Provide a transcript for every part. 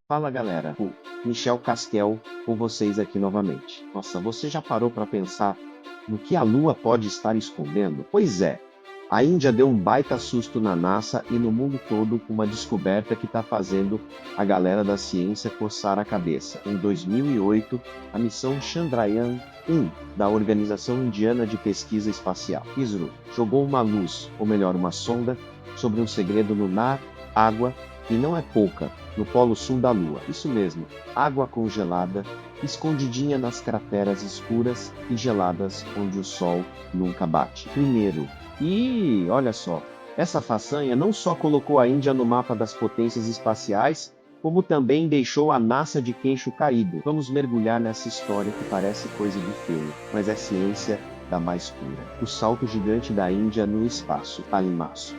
Fala galera, o Michel Castel com vocês aqui novamente. Nossa, você já parou para pensar no que a Lua pode estar escondendo? Pois é, a Índia deu um baita susto na NASA e no mundo todo com uma descoberta que está fazendo a galera da ciência coçar a cabeça. Em 2008, a missão Chandrayaan-1 da Organização Indiana de Pesquisa Espacial, ISRO, jogou uma luz, ou melhor, uma sonda, sobre um segredo lunar, água, e não é pouca, no polo sul da Lua. Isso mesmo, água congelada, escondidinha nas crateras escuras e geladas onde o Sol nunca bate. Primeiro, e olha só, essa façanha não só colocou a Índia no mapa das potências espaciais, como também deixou a NASA de queixo caído. Vamos mergulhar nessa história que parece coisa de filme, mas é ciência da mais pura. O salto gigante da Índia no espaço. Alimaço.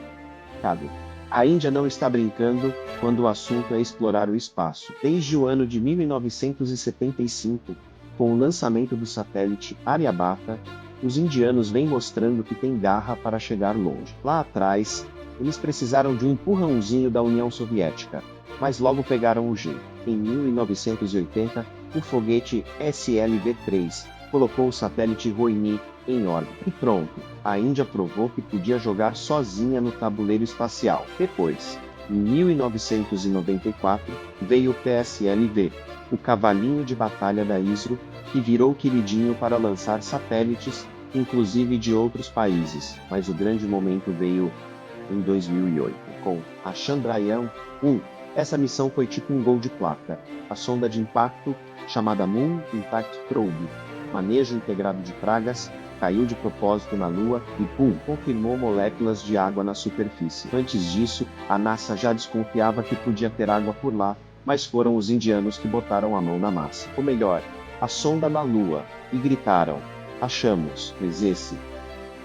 Cado. A Índia não está brincando quando o assunto é explorar o espaço. Desde o ano de 1975, com o lançamento do satélite Aryabhata, os indianos vêm mostrando que têm garra para chegar longe. Lá atrás, eles precisaram de um empurrãozinho da União Soviética, mas logo pegaram o jeito. Em 1980, o foguete SLV-3 colocou o satélite Rohini em órbita. E pronto, a Índia provou que podia jogar sozinha no tabuleiro espacial. Depois, em 1994, veio o PSLV, o cavalinho de batalha da ISRO, que virou queridinho para lançar satélites, inclusive de outros países. Mas o grande momento veio em 2008, com a Chandrayaan-1. Essa missão foi tipo um gol de placa. A sonda de impacto, chamada Moon Impact Probe, manejo integrado de pragas, caiu de propósito na Lua e, pum, confirmou moléculas de água na superfície. Antes disso, a NASA já desconfiava que podia ter água por lá, mas foram os indianos que botaram a mão na massa. Ou melhor, a sonda na Lua, e gritaram: achamos, mas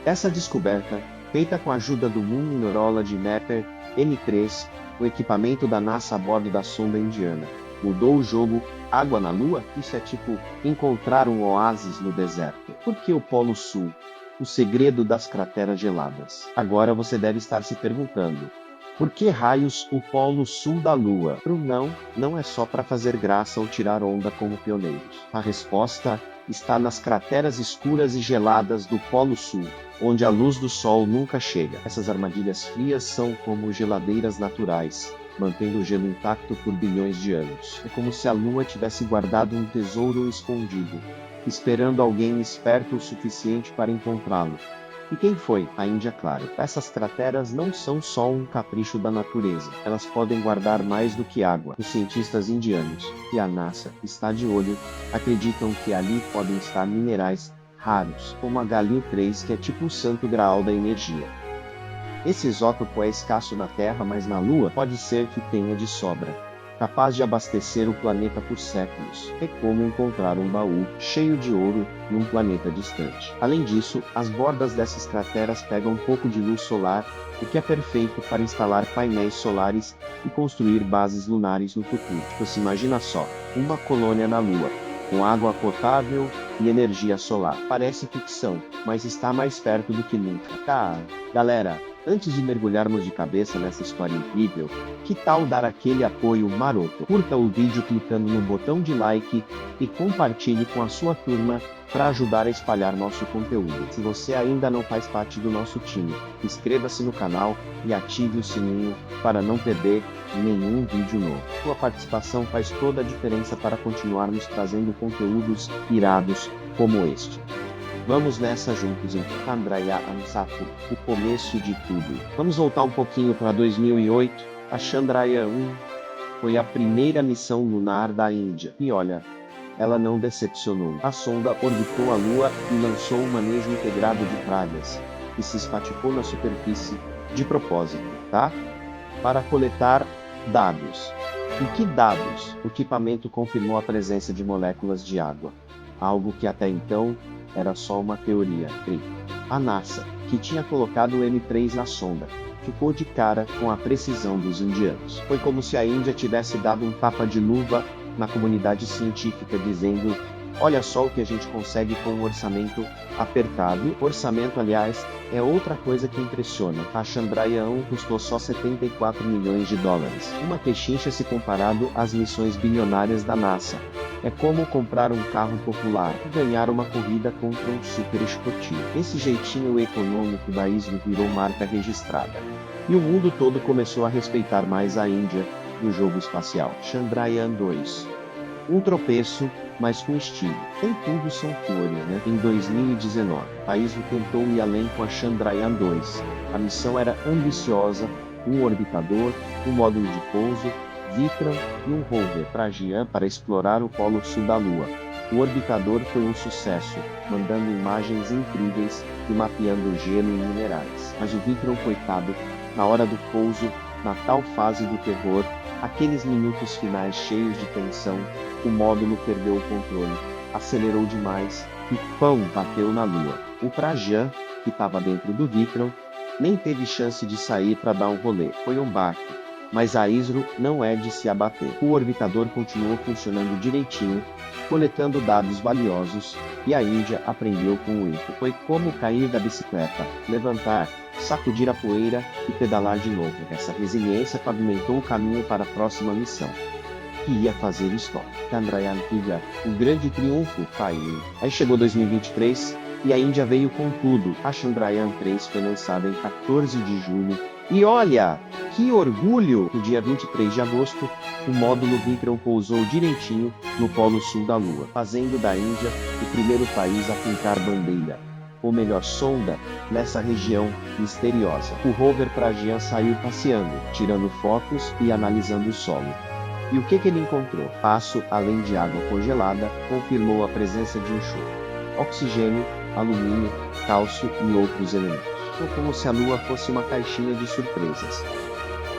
essa descoberta, feita com a ajuda do Moon Mineralogy Mapper M3, o equipamento da NASA a bordo da sonda indiana, mudou o jogo. Água na Lua? Isso é tipo encontrar um oásis no deserto. Por que o Polo Sul? O segredo das crateras geladas. Agora você deve estar se perguntando: por que raios o Polo Sul da Lua? Não é só para fazer graça ou tirar onda como pioneiros. A resposta está nas crateras escuras e geladas do Polo Sul, onde a luz do Sol nunca chega. Essas armadilhas frias são como geladeiras naturais, mantendo o gelo intacto por bilhões de anos. É como se a Lua tivesse guardado um tesouro escondido, esperando alguém esperto o suficiente para encontrá-lo. E quem foi? A Índia, claro. Essas crateras não são só um capricho da natureza. Elas podem guardar mais do que água. Os cientistas indianos, e a NASA está de olho, acreditam que ali podem estar minerais raros, como a Galil 3, que é tipo o santo graal da energia. Esse isótopo é escasso na Terra, mas na Lua pode ser que tenha de sobra, capaz de abastecer o planeta por séculos. É como encontrar um baú cheio de ouro num planeta distante. Além disso, as bordas dessas crateras pegam um pouco de luz solar, o que é perfeito para instalar painéis solares e construir bases lunares no futuro. Você imagina só, uma colônia na Lua, com água potável e energia solar. Parece ficção, mas está mais perto do que nunca. Tá, galera, antes de mergulharmos de cabeça nessa história incrível, que tal dar aquele apoio maroto? Curta o vídeo clicando no botão de like e compartilhe com a sua turma para ajudar a espalhar nosso conteúdo. Se você ainda não faz parte do nosso time, inscreva-se no canal e ative o sininho para não perder nenhum vídeo novo. Sua participação faz toda a diferença para continuarmos trazendo conteúdos irados como este. Vamos nessa juntos em Chandrayaan-1, o começo de tudo. Vamos voltar um pouquinho para 2008. A Chandrayaan-1 foi a primeira missão lunar da Índia. E olha, ela não decepcionou. A sonda orbitou a Lua e lançou um manejo integrado de pragas, que se espatifou na superfície de propósito, tá? Para coletar dados. E que dados? O equipamento confirmou a presença de moléculas de água, algo que até então era só uma teoria. A NASA, que tinha colocado o M3 na sonda, ficou de cara com a precisão dos indianos. Foi como se a Índia tivesse dado um tapa de luva na comunidade científica, dizendo: Olha só o que a gente consegue com um orçamento apertado. Orçamento, aliás, é outra coisa que impressiona. A Chandrayaan custou só 74 milhões de dólares. Uma pechincha se comparado às missões bilionárias da NASA. É como comprar um carro popular e ganhar uma corrida contra um super esportivo. Esse jeitinho econômico da ISRO virou marca registrada. E o mundo todo começou a respeitar mais a Índia no jogo espacial. Chandrayaan 2. Um tropeço, mas com estilo. Nem tudo são flores, né? Em 2019, a ISRO tentou ir além com a Chandrayaan 2. A missão era ambiciosa, um orbitador, um módulo de pouso, Vikram e um rover Pragyan para explorar o polo sul da Lua. O orbitador foi um sucesso, mandando imagens incríveis e mapeando gelo e minerais. Mas o Vikram, coitado, na hora do pouso, na tal fase do terror, aqueles minutos finais cheios de tensão, o módulo perdeu o controle, acelerou demais e pão, bateu na Lua. O Pragyan, que estava dentro do Vikram, nem teve chance de sair para dar um rolê. Foi um baque. Mas a ISRO não é de se abater. O orbitador continuou funcionando direitinho, coletando dados valiosos, e a Índia aprendeu com o erro. Foi como cair da bicicleta, levantar, sacudir a poeira e pedalar de novo. Essa resiliência pavimentou o caminho para a próxima missão, que ia fazer história. Chandrayaan 3, o grande triunfo, caiu. Aí chegou 2023 e a Índia veio com tudo. A Chandrayaan 3 foi lançada em 14 de julho. E olha, que orgulho! No dia 23 de agosto, o módulo Vikram pousou direitinho no polo sul da Lua, fazendo da Índia o primeiro país a pintar bandeira, ou melhor, sonda, nessa região misteriosa. O rover Pragyan saiu passeando, tirando fotos e analisando o solo. E o que ele encontrou? Passo, além de água congelada, confirmou a presença de enxofre, oxigênio, alumínio, cálcio e outros elementos. Foi como se a Lua fosse uma caixinha de surpresas.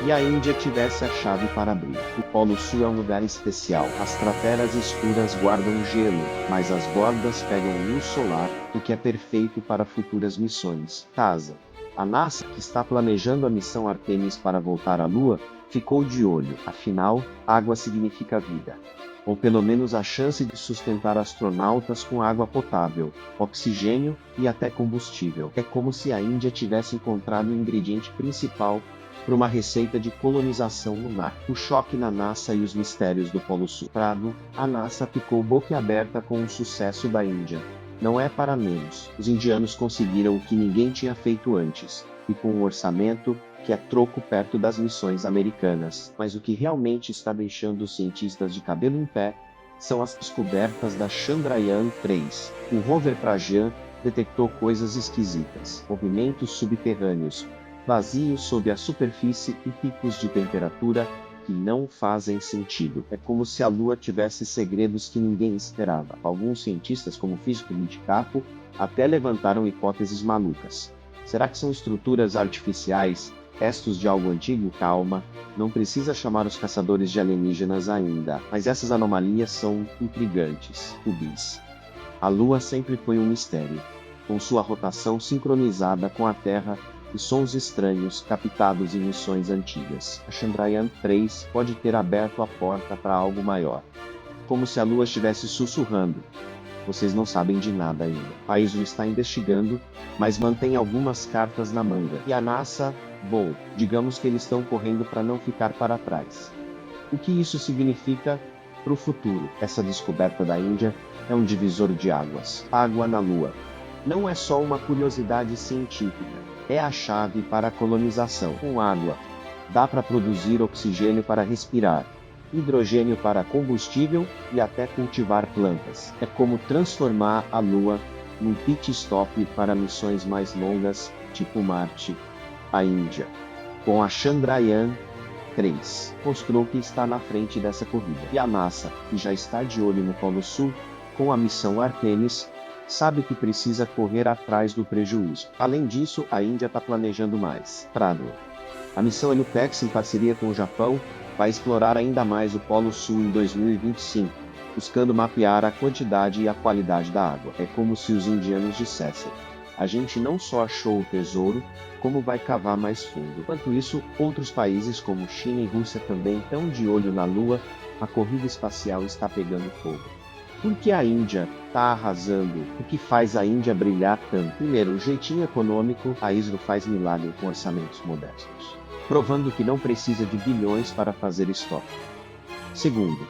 E a Índia tivesse a chave para abrir. O Polo Sul é um lugar especial. As crateras escuras guardam gelo, mas as bordas pegam luz solar, o que é perfeito para futuras missões. Casa. A NASA, que está planejando a missão Artemis para voltar à Lua, ficou de olho. Afinal, água significa vida. Ou pelo menos a chance de sustentar astronautas com água potável, oxigênio e até combustível. É como se a Índia tivesse encontrado o ingrediente principal para uma receita de colonização lunar. O choque na NASA e os mistérios do Polo Sul. Prado, a NASA ficou boquiaberta com o sucesso da Índia. Não é para menos. Os indianos conseguiram o que ninguém tinha feito antes, e com um orçamento que é troco perto das missões americanas. Mas o que realmente está deixando os cientistas de cabelo em pé são as descobertas da Chandrayaan 3. O rover Pragyan detectou coisas esquisitas, movimentos subterrâneos, vazios sob a superfície e picos de temperatura que não fazem sentido. É como se a Lua tivesse segredos que ninguém esperava. Alguns cientistas, como o físico Capo, até levantaram hipóteses malucas. Será que são estruturas artificiais, restos de algo antigo? Calma, não precisa chamar os caçadores de alienígenas ainda, mas essas anomalias são intrigantes. Bis. A Lua sempre foi um mistério, com sua rotação sincronizada com a Terra e sons estranhos captados em missões antigas. A Chandrayaan 3 pode ter aberto a porta para algo maior. Como se a Lua estivesse sussurrando. Vocês não sabem de nada ainda. A ISRO está investigando, mas mantém algumas cartas na manga. E a NASA, bom, digamos que eles estão correndo para não ficar para trás. O que isso significa para o futuro? Essa descoberta da Índia é um divisor de águas. Água na Lua. Não é só uma curiosidade científica. É a chave para a colonização. Com água, dá para produzir oxigênio para respirar, hidrogênio para combustível e até cultivar plantas. É como transformar a Lua num pit stop para missões mais longas, tipo Marte. A Índia, com a Chandrayaan 3, mostrou que está na frente dessa corrida. E a NASA, que já está de olho no Polo Sul, com a missão Artemis, sabe que precisa correr atrás do prejuízo. Além disso, a Índia está planejando mais. Prado. A missão Heliopex, em parceria com o Japão, vai explorar ainda mais o Polo Sul em 2025, buscando mapear a quantidade e a qualidade da água. É como se os indianos dissessem: a gente não só achou o tesouro, como vai cavar mais fundo. Enquanto isso, outros países como China e Rússia também estão de olho na Lua. A corrida espacial está pegando fogo. Por que a Índia está arrasando? O que faz a Índia brilhar tanto? Primeiro, o jeitinho econômico, a ISRO faz milagre com orçamentos modestos, provando que não precisa de bilhões para fazer estoque. Segundo,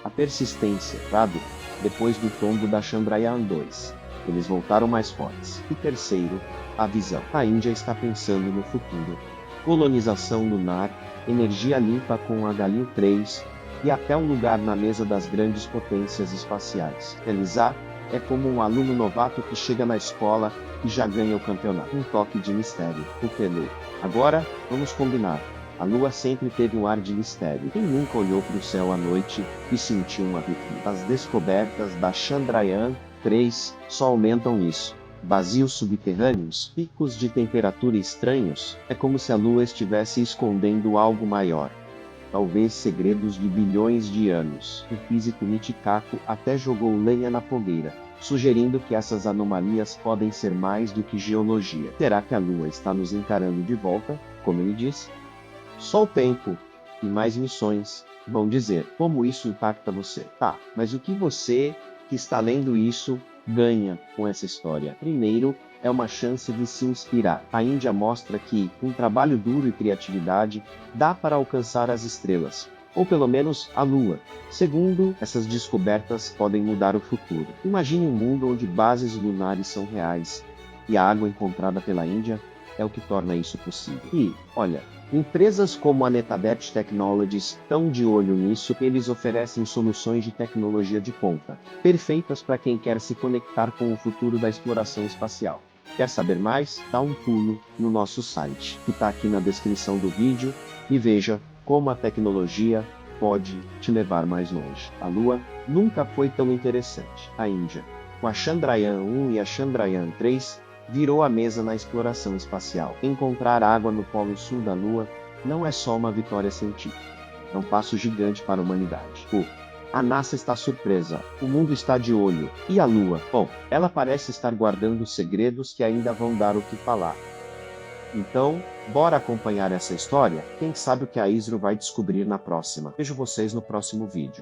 a persistência, sabe? Depois do tombo da Chandrayaan-2, eles voltaram mais fortes. E terceiro, a visão. A Índia está pensando no futuro. Colonização lunar, energia limpa com a Galil 3 e até um lugar na mesa das grandes potências espaciais. Realizar é como um aluno novato que chega na escola e já ganha o campeonato. Um toque de mistério. O Pelé. Agora, vamos combinar. A Lua sempre teve um ar de mistério. Quem nunca olhou para o céu à noite e sentiu um arrepio? As descobertas da Chandrayaan-3 só aumentam isso. Vazios subterrâneos, picos de temperatura estranhos, é como se a Lua estivesse escondendo algo maior. Talvez segredos de bilhões de anos. O físico Michikaku até jogou lenha na fogueira, sugerindo que essas anomalias podem ser mais do que geologia. Será que a Lua está nos encarando de volta, como ele disse? Só o tempo e mais missões vão dizer como isso impacta você. Tá, mas o que você que está lendo isso ganha com essa história? Primeiro, é uma chance de se inspirar. A Índia mostra que, com trabalho duro e criatividade, dá para alcançar as estrelas, ou pelo menos a Lua. Segundo, essas descobertas podem mudar o futuro. Imagine um mundo onde bases lunares são reais, e a água encontrada pela Índia é o que torna isso possível. E, olha, empresas como a Netabet Technologies estão de olho nisso, eles oferecem soluções de tecnologia de ponta, perfeitas para quem quer se conectar com o futuro da exploração espacial. Quer saber mais? Dá um pulo no nosso site, que está aqui na descrição do vídeo, e veja como a tecnologia pode te levar mais longe. A Lua nunca foi tão interessante. A Índia, com a Chandrayaan-1 e a Chandrayaan-3, virou a mesa na exploração espacial. Encontrar água no polo sul da Lua não é só uma vitória científica, é um passo gigante para a humanidade. A NASA está surpresa, o mundo está de olho. E a Lua? Bom, ela parece estar guardando segredos que ainda vão dar o que falar. Então, bora acompanhar essa história? Quem sabe o que a ISRO vai descobrir na próxima. Vejo vocês no próximo vídeo.